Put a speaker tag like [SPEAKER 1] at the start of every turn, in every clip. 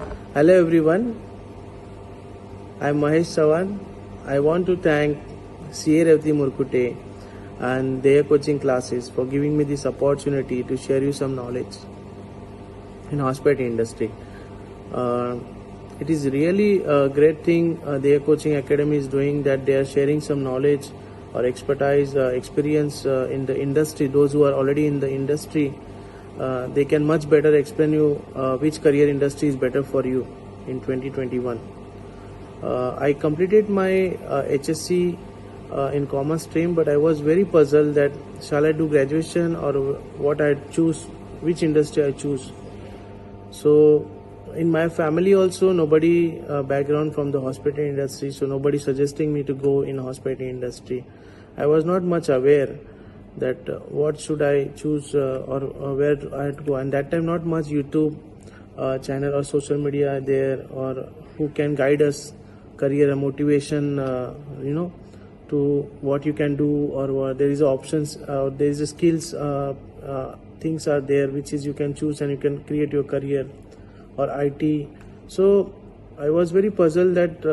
[SPEAKER 1] Hello everyone, I'm Mahesh Sawan. I want to thank CA Revati Murkute and their coaching classes for giving me this opportunity to share you some knowledge in hospitality industry. Uh, it is really a great thing their coaching academy is doing, that they are sharing some knowledge or expertise, experience in the industry. Those who are already in the industry, they can much better explain you which career industry is better for you in 2021. I completed my HSC in commerce stream, but I was very puzzled that shall I do graduation or what I choose, which industry I choose. So in my family also nobody background from the hospitality industry, so nobody suggesting me to go in hospitality industry. I was not much aware that what should I choose or where I had to go, and that time not much YouTube channel or social media there, or who can guide us career and motivation, to what you can do, or what there is options, there is a skills, things are there which is you can choose and you can create your career, or IT. So I was very puzzled that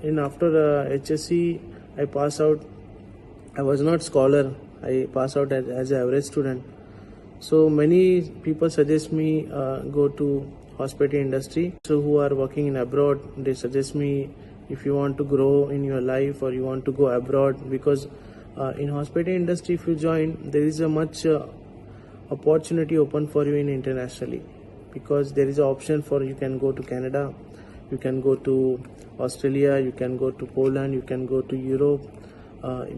[SPEAKER 1] in after HSC I pass out. I was not scholar, I pass out as an average student. So many people suggest me go to hospitality industry. So who are working in abroad, they suggest me, if you want to grow in your life or you want to go abroad, because in hospitality industry if you join, there is a much opportunity open for you in internationally, because there is an option for you can go to Canada, you can go to Australia, you can go to Poland, you can go to Europe.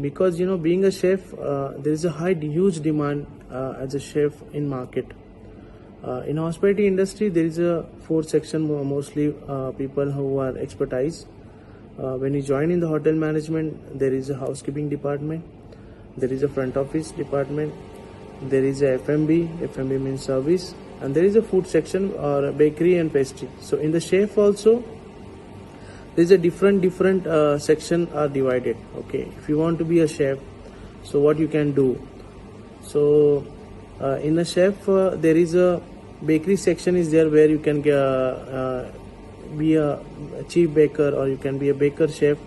[SPEAKER 1] Because being a chef, there is a huge demand as a chef in market. In hospitality industry there is a 4 section, mostly people who are expertise. When you join in the hotel management, there is a housekeeping department, there is a front office department, there is a FMB means service, and there is a food section or a bakery and pastry. So in the chef also there is a different section are divided. Okay, if you want to be a chef, so what you can do. So in a chef there is a bakery section is there, where you can be a chief baker, or you can be a baker chef,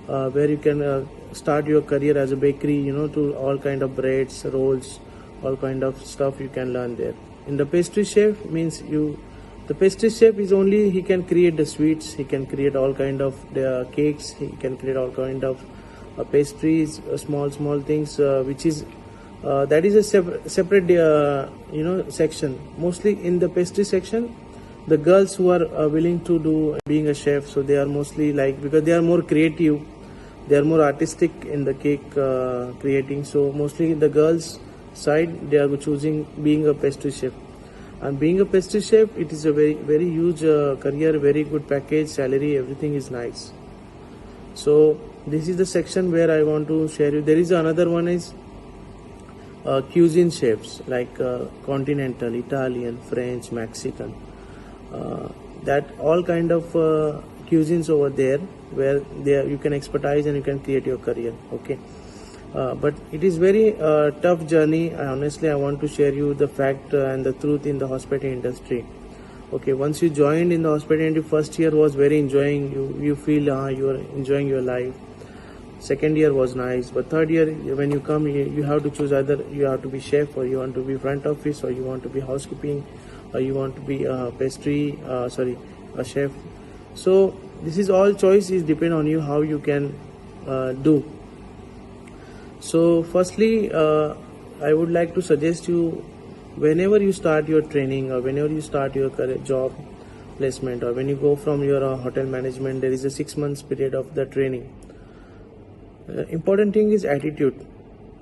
[SPEAKER 1] where you can start your career as a bakery, to all kind of breads, rolls, all kind of stuff you can learn there. In the pastry chef means the pastry chef is only, he can create the sweets, he can create all kind of the cakes, he can create all kind of pastries, small things, which is that is a separate section. Mostly in the pastry section, the girls who are willing to do being a chef, so they are mostly like, because they are more creative, they are more artistic in the cake creating. So mostly the girls side, they are choosing being a pastry chef. And being a pastry chef, it is a very huge career, very good package, salary, everything is nice. So this is the section where I want to share you. There is another one is cuisine chefs, like continental, Italian, French, Mexican, that all kind of cuisines over there, where you can expertise and you can create your career. Okay. But it is very tough journey. Honestly, I want to share you the fact and the truth in the hospitality industry. Okay, once you joined in the hospitality industry, first year was very enjoying. You feel you are enjoying your life. Second year was nice, but third year when you come, you have to choose, either you have to be chef, or you want to be front office, or you want to be housekeeping, or you want to be a chef. So this is all choice is depend on you how you can do. So firstly, I would like to suggest you, whenever you start your training, or whenever you start your job placement, or when you go from your hotel management, there is a 6 months period of the training. Important thing is attitude.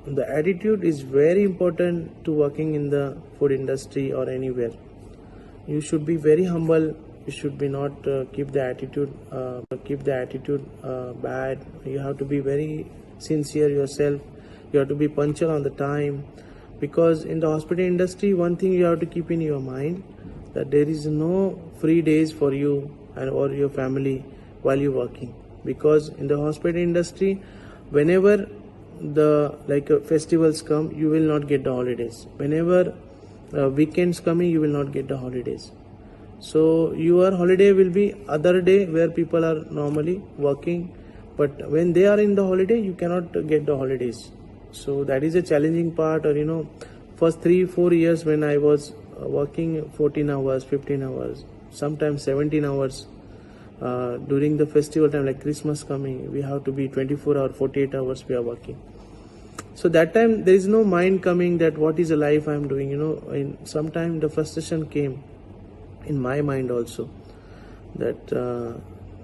[SPEAKER 1] The attitude is very important to working in the food industry or anywhere. You should be very humble. You should be not keep the attitude bad. You have to be very sincere yourself. You have to be punctual on the time, because in the hospital industry, one thing you have to keep in your mind, that there is no free days for you and or your family while you're working. Because in the hospital industry, whenever the festivals come, you will not get the holidays. Whenever weekends coming, you will not get the holidays. So your holiday will be other day where people are normally working, but when they are in the holiday, you cannot get the holidays. So that is a challenging part. Or first 3-4 years when I was working 14 hours, 15 hours, sometimes 17 hours. During the festival time like Christmas coming, we have to be 24 hours, 48 hours we are working. So that time there is no mind coming that what is the life I am doing. In some time the frustration came in my mind also that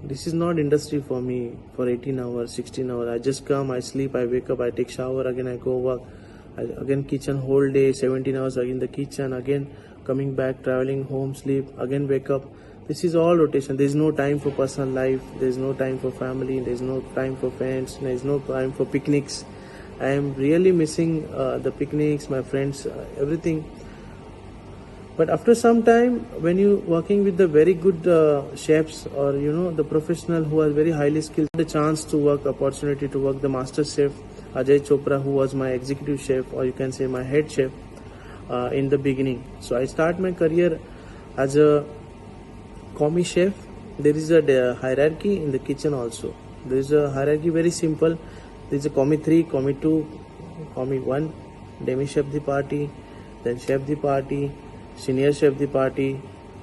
[SPEAKER 1] this is not industry for me for 18 hours, 16 hours. I just come, I sleep, I wake up, I take shower, again I go work, again kitchen whole day, 17 hours again the kitchen, again coming back, traveling home, sleep, again wake up. This is all rotation. There is no time for personal life, there is no time for family, there is no time for friends, there is no time for picnics. I am really missing the picnics, my friends, everything. But after some time, when you working with the very good chefs, or the professional who are very highly skilled, the chance to work, opportunity to work the master chef Ajay Chopra, who was my executive chef, or you can say my head chef in the beginning. So I start my career as a commis chef. There is a hierarchy in the kitchen also. There is a hierarchy very simple. There is a commis 3, commis 2, commis 1, demi chef the party, then chef the party, senior chef the party,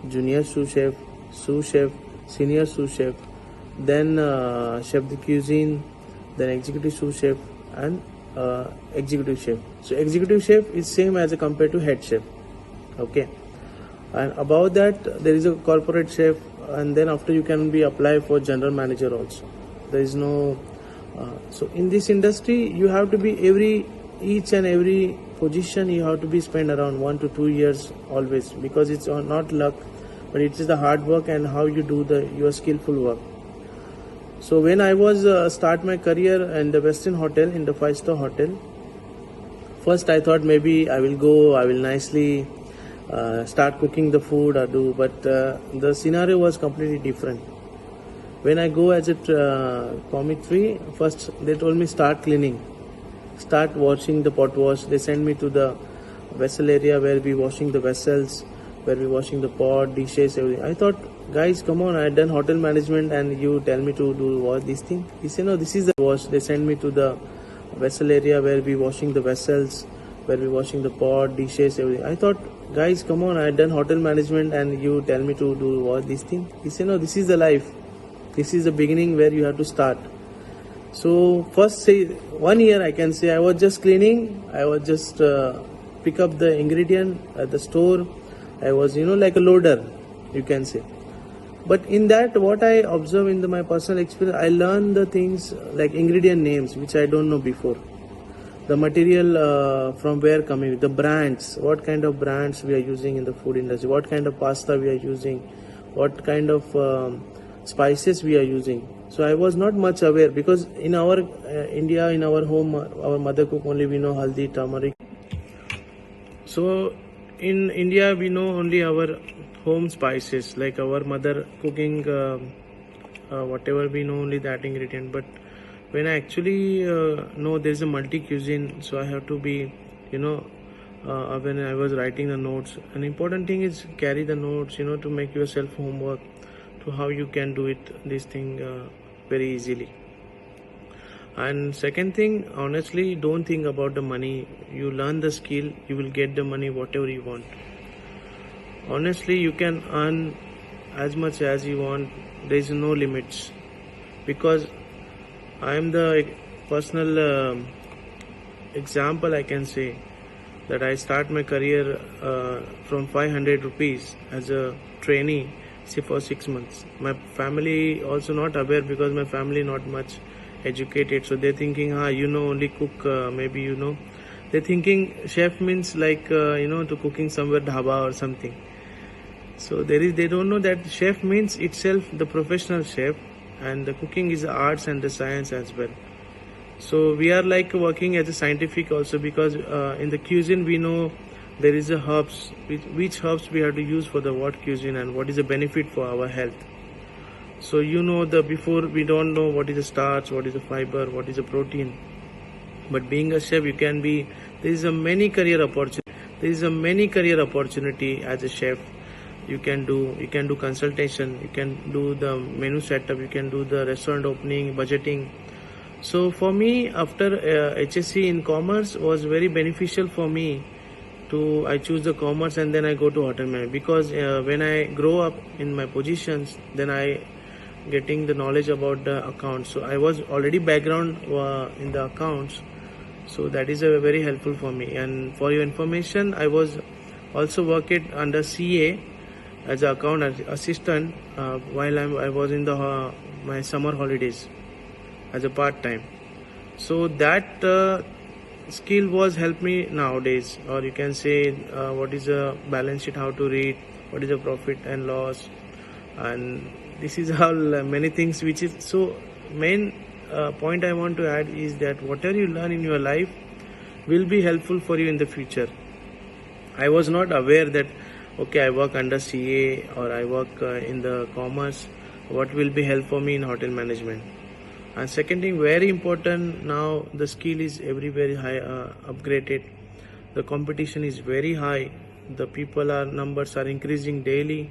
[SPEAKER 1] junior sous chef, senior sous chef, then chef de cuisine, then executive sous chef, and executive chef. So executive chef is same as compared to head chef. Okay, and above that there is a corporate chef, and then after you can be apply for general manager also. There is no so in this industry you have to be each and every position you have to be spend around 1 to 2 years always, because it's not luck, but it is the hard work and how you do your skillful work. So when I was start my career in the Western Hotel, in the 5-star hotel, first I thought maybe I will nicely start cooking the food or do, but the scenario was completely different. When I go as a commis 3, first they told me start cleaning, start washing the pot wash. They send me to the vessel area where we washing the vessels, where we washing the pot, dishes, everything. I thought, guys, come on, I had done hotel management and you tell me to do what this thing. He said, no, this is the wash. They send me to the vessel area where we washing the vessels, where we washing the pot, dishes, everything. I thought, guys, come on, I had done hotel management and you tell me to do what this thing. He said, no, this is the life. This is the beginning where you have to start. So first 1 year I can say I was just cleaning. I was just pick up the ingredient at the store. I was like a loader, you can say. But in that, what I observe in my personal experience, I learned the things like ingredient names which I don't know before. The material from where coming, the brands, what kind of brands we are using in the food industry, what kind of pasta we are using, what kind of spices we are using. So I was not much aware, because in our India, in our home, our mother cook only we know haldi, turmeric. So in India we know only our home spices, like our mother cooking whatever we know, only that ingredient. But when I actually know there's a multi cuisine, so I have to be when I was writing the notes, an important thing is carry the notes to make yourself homework to how you can do it, this thing very easily. And second thing, honestly, don't think about the money. You learn the skill, you will get the money whatever you want. Honestly, you can earn as much as you want. There is no limits, because I am the personal example. I can say that I start my career from 500 rupees as a trainee, say for 6 months. My family also not aware, because my family not much educated, so they're thinking only cook, maybe they're thinking chef means like to cooking somewhere dhaba or something. So they don't know that chef means itself the professional chef, and the cooking is the arts and the science as well. So we are like working as a scientific also, because in the cuisine we know there is a herbs, which herbs we have to use for the what cuisine and what is the benefit for our health. So before we don't know what is the starch, what is the fiber, what is the protein. But being a chef, there is a many career opportunity as a chef. you can do consultation, you can do the menu setup, you can do the restaurant opening, budgeting. So for me, after HSC in commerce was very beneficial for me to I choose the commerce, and then I go to hotel management, because when I grow up in my positions, then I getting the knowledge about the accounts. So I was already background in the accounts, so that is very helpful for me. And for your information, I was also working under CA as an account assistant while I was in the my summer holidays as a part time. So that skill was help me nowadays, or you can say what is a balance sheet, how to read, what is a profit and loss, and this is all many things which is so main point I want to add is that whatever you learn in your life will be helpful for you in the future. I was not aware that okay, I work under CA or I work in the commerce, what will be help for me in hotel management. And second thing, very important, now the skill is everywhere high upgraded, the competition is very high, the people are numbers are increasing daily.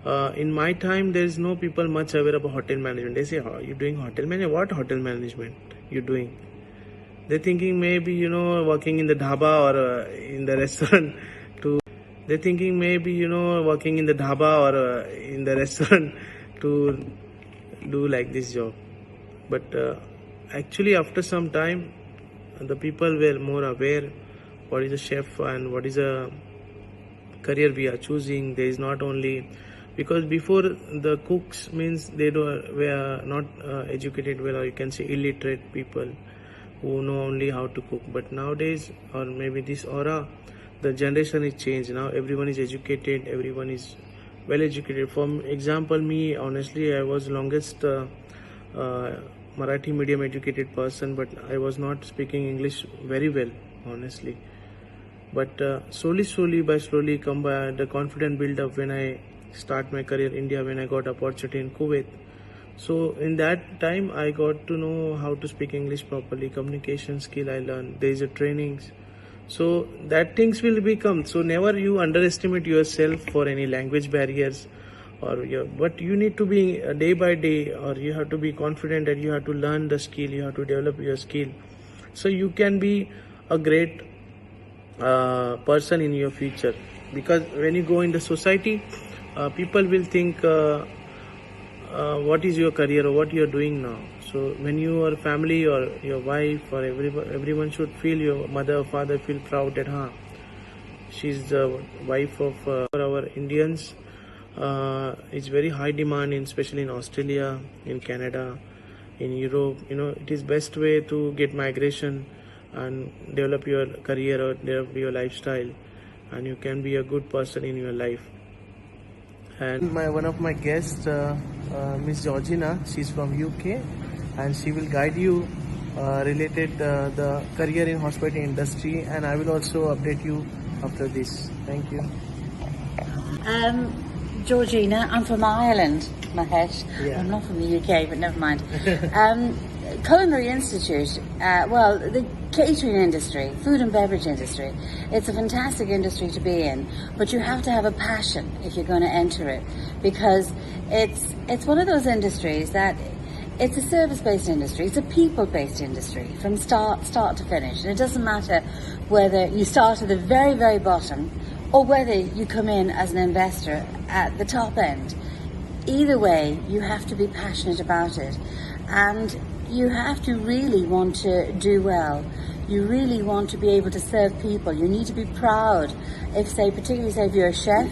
[SPEAKER 1] In my time, there is no people much aware about hotel management. They say, oh, you're doing hotel management? What hotel management you're doing? They're thinking maybe, working in the dhaba or in the restaurant. They're thinking maybe, working in the dhaba or in the restaurant to do like this job. But actually, after some time, the people were more aware what is a chef and what is a career we are choosing. There is not only, because before the cooks means were not educated well, or you can say illiterate people who know only how to cook. But nowadays, or maybe this aura, the generation is changed. Now everyone is educated, everyone is well educated. For example, me, honestly, I was longest Marathi medium educated person, but I was not speaking English very well, honestly. But slowly come by the confidence build up when I start my career in India, when I got opportunity in Kuwait. So in that time I got to know how to speak English properly, communication skill I learned, there is a trainings. So that things will become, so never you underestimate yourself for any language barriers, but you need to be day by day, or you have to be confident that you have to learn the skill, you have to develop your skill, so you can be a great person in your future. Because when you go in the society, people will think what is your career or what you are doing now. So when your family or your wife or everyone should feel, your mother or father feel proud that she's the wife of our Indians. It's very high demand, especially in Australia, in Canada, in Europe. It is best way to get migration and develop your career or develop your lifestyle, and you can be a good person in your life. And one of my guests, Miss Georgina, she's from UK, and she will guide you related the career in hospitality industry, and I will also update you after this. Thank you.
[SPEAKER 2] Georgina, I'm from Ireland, Mahesh.
[SPEAKER 1] Yeah.
[SPEAKER 2] I'm not from the UK, but never mind. Culinary Institute, the catering industry, food and beverage industry, it's a fantastic industry to be in, but you have to have a passion if you're going to enter it, because it's one of those industries that it's a service-based industry, it's a people-based industry from start to finish, and it doesn't matter whether you start at the very, very bottom or whether you come in as an investor at the top end. Either way, you have to be passionate about it, and you have to really want to do well. You really want to be able to serve people. You need to be proud. Particularly if you're a chef,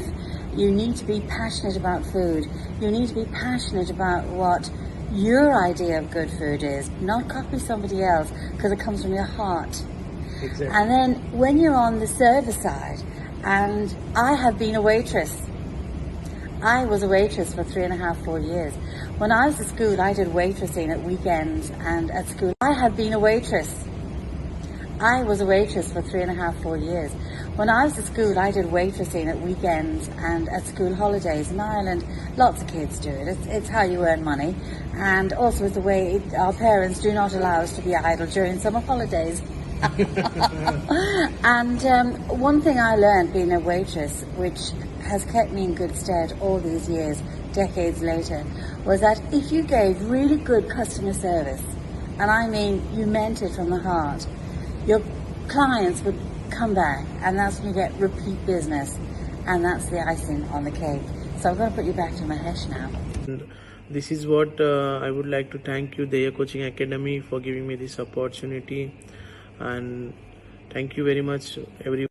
[SPEAKER 2] you need to be passionate about food. You need to be passionate about what your idea of good food is, not copy somebody else, because it comes from your heart.
[SPEAKER 1] Exactly.
[SPEAKER 2] And then when you're on the service side, and I have been a waitress. I was a waitress for 3.5, 4 years. When I was at school, I did waitressing at weekends and at school. I have been a waitress. I was a waitress for 3.5, 4 years. When I was at school, I did waitressing at weekends and at school holidays in Ireland. Lots of kids do it. It's how you earn money. And also it's the way our parents do not allow us to be idle during summer holidays. And one thing I learned being a waitress, which has kept me in good stead all these years, decades later, was that if you gave really good customer service, and I mean you meant it from the heart, your clients would come back, and that's when you get repeat business, and that's the icing on the cake. So I'm going to put you back to Mahesh now.
[SPEAKER 1] And this is what I would like to thank you, Deya Coaching Academy, for giving me this opportunity, and thank you very much, everyone.